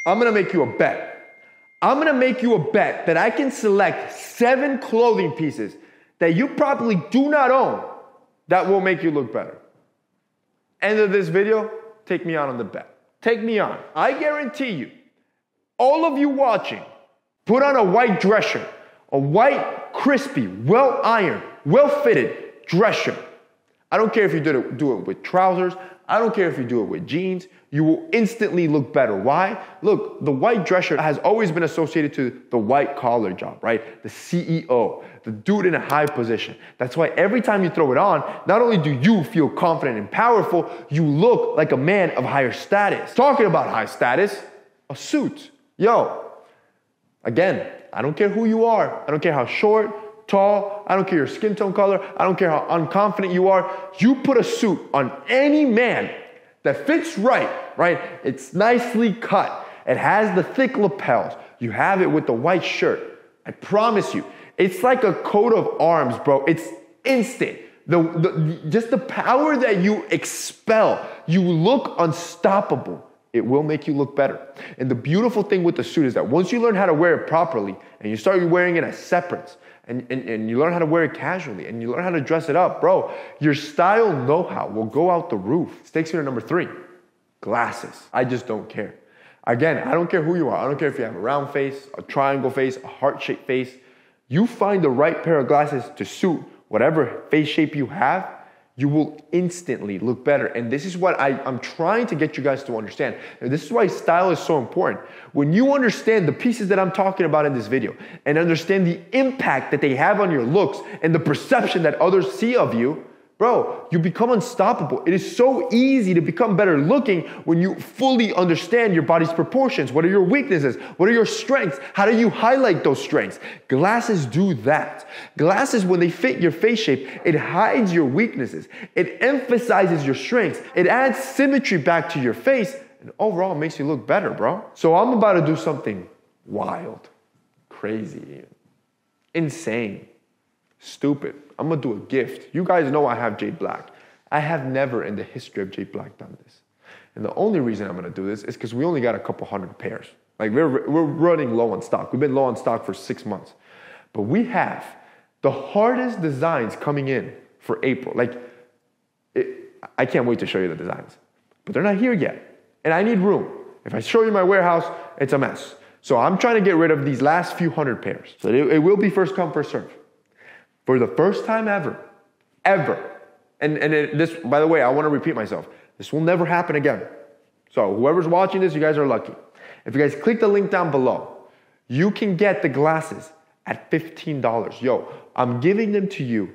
I'm gonna make you a bet. I'm gonna make you a bet that I can select 7 clothing pieces that you probably do not own that will make you look better. End of this video, take me on the bet. Take me on. I guarantee you, all of you watching, put on a white dress shirt, a white, crispy, well-ironed, well-fitted dress shirt. I don't care if you do it with trousers. I don't care if you do it with jeans. You will instantly look better. Why? Look, the white dress shirt has always been associated to the white collar job, right? The CEO, the dude in a high position. That's why every time you throw it on, not only do you feel confident and powerful, you look like a man of higher status. Talking about high status, a suit. Yo, again, I don't care who you are. I don't care how short, tall. I don't care your skin tone color. I don't care how unconfident you are. You put a suit on any man that fits right? It's nicely cut. It has the thick lapels. You have it with the white shirt. I promise you, it's like a coat of arms, bro. It's instant. Just the power that you expel, you look unstoppable. It will make you look better. And the beautiful thing with the suit is that once you learn how to wear it properly and you start wearing it as separates and you learn how to wear it casually and you learn how to dress it up, bro, your style know-how will go out the roof. This takes me to number 3, glasses. I just don't care. Again, I don't care who you are. I don't care if you have a round face, a triangle face, a heart-shaped face. You find the right pair of glasses to suit whatever face shape you have, you will instantly look better. And this is what I'm trying to get you guys to understand. And this is why style is so important. When you understand the pieces that I'm talking about in this video and understand the impact that they have on your looks and the perception that others see of you, bro, you become unstoppable. It is so easy to become better looking when you fully understand your body's proportions. What are your weaknesses? What are your strengths? How do you highlight those strengths? Glasses do that. Glasses, when they fit your face shape, it hides your weaknesses. It emphasizes your strengths. It adds symmetry back to your face, and overall makes you look better, bro. So I'm about to do something wild, crazy, insane, stupid. I'm gonna do a gift. You guys know I have J Black. I have never in the history of J Black done this. And the only reason I'm gonna do this is because we only got a couple hundred pairs. Like we're running low on stock. We've been low on stock for 6 months. But we have the hardest designs coming in for April. I can't wait to show you the designs. But they're not here yet. And I need room. If I show you my warehouse, it's a mess. So I'm trying to get rid of these last few hundred pairs. So it will be first come, first serve. For the first time ever, this, by the way, I want to repeat myself. This will never happen again. So whoever's watching this, you guys are lucky. If you guys click the link down below, you can get the glasses at $15. Yo, I'm giving them to you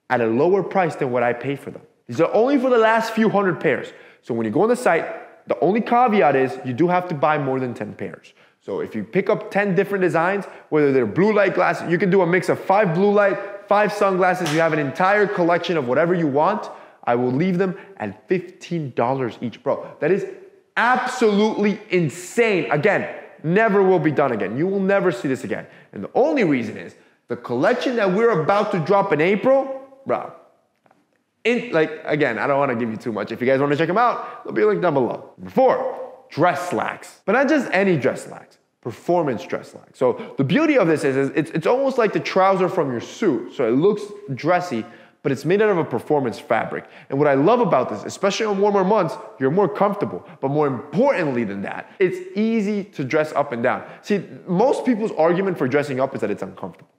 at a lower price than what I paid for them. These are only for the last few hundred pairs. So when you go on the site, the only caveat is you do have to buy more than 10 pairs. So if you pick up 10 different designs, whether they're blue light glasses, you can do a mix of 5 blue light, 5 sunglasses. You have an entire collection of whatever you want. I will leave them at $15 each, bro. That is absolutely insane. Again, never will be done again. You will never see this again. And the only reason is the collection that we're about to drop in April, bro. Again, I don't want to give you too much. If you guys want to check them out, there'll be a link down below. Number 4, dress slacks. But not just any dress slacks. Performance dress slacks. So the beauty of this is it's almost like the trouser from your suit. So it looks dressy, but it's made out of a performance fabric. And what I love about this, especially on warmer months, you're more comfortable. But more importantly than that, it's easy to dress up and down. See, most people's argument for dressing up is that it's uncomfortable.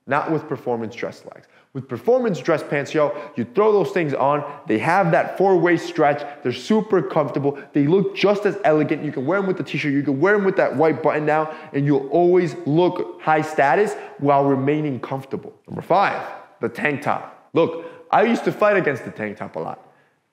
Not with performance dress slacks. With performance dress pants, yo, you throw those things on, they have that 4-way stretch, they're super comfortable, they look just as elegant. You can wear them with the t-shirt, you can wear them with that white button down, and you'll always look high status while remaining comfortable. Number 5, the tank top. Look, I used to fight against the tank top a lot.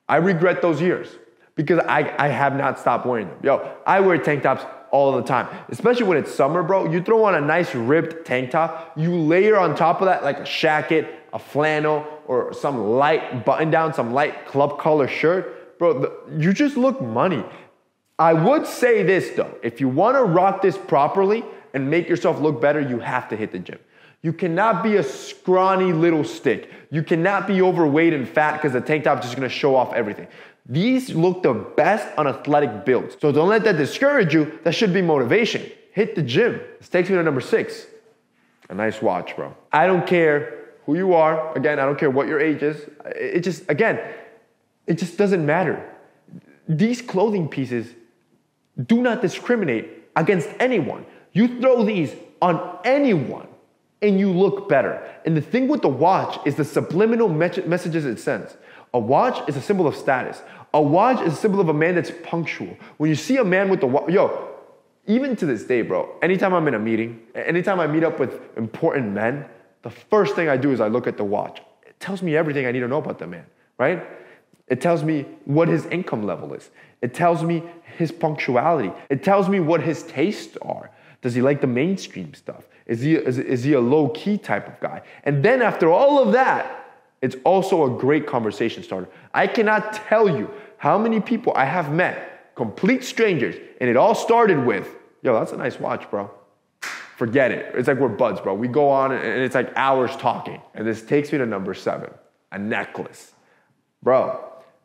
I regret those years because I have not stopped wearing them. Yo, I wear tank tops all the time, especially when it's summer, bro. You throw on a nice ripped tank top, you layer on top of that like a shacket, a flannel, or some light button down, some light club color shirt, bro, you just look money. I would say this though, if you want to rock this properly and make yourself look better, you have to hit the gym. You cannot be a scrawny little stick. You cannot be overweight and fat because the tank top is just going to show off everything. These look the best on athletic builds. So don't let that discourage you. That should be motivation. Hit the gym. This takes me to number 6. A nice watch, bro. I don't care who you are. Again, I don't care what your age is. It just doesn't matter. These clothing pieces do not discriminate against anyone. You throw these on anyone and you look better. And the thing with the watch is the subliminal messages it sends. A watch is a symbol of status. A watch is a symbol of a man that's punctual. When you see a man with the watch, even to this day, bro, anytime I'm in a meeting, anytime I meet up with important men, the first thing I do is I look at the watch. It tells me everything I need to know about the man, right? It tells me what his income level is. It tells me his punctuality. It tells me what his tastes are. Does he like the mainstream stuff? Is he a low-key type of guy? And then after all of that, it's also a great conversation starter. I cannot tell you how many people I have met, complete strangers, and it all started with, that's a nice watch, bro. Forget it. It's like we're buds, bro. We go on and it's like hours talking. And this takes me to number 7, a necklace. Bro,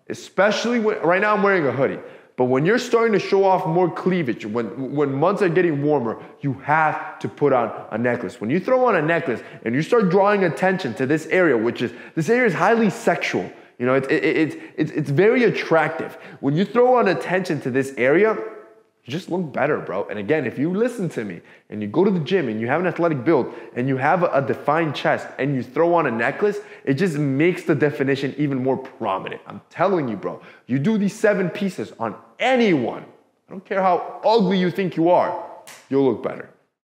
especially right now I'm wearing a hoodie. But when you're starting to show off more cleavage, when months are getting warmer, you have to put on a necklace. When you throw on a necklace and you start drawing attention to this area, this area is highly sexual. It's very attractive. When you throw on attention to this area, you just look better, bro. And again, if you listen to me and you go to the gym and you have an athletic build and you have a defined chest and you throw on a necklace, it just makes the definition even more prominent. I'm telling you, bro, you do these 7 pieces on anyone, I don't care how ugly you think you are, you'll look better.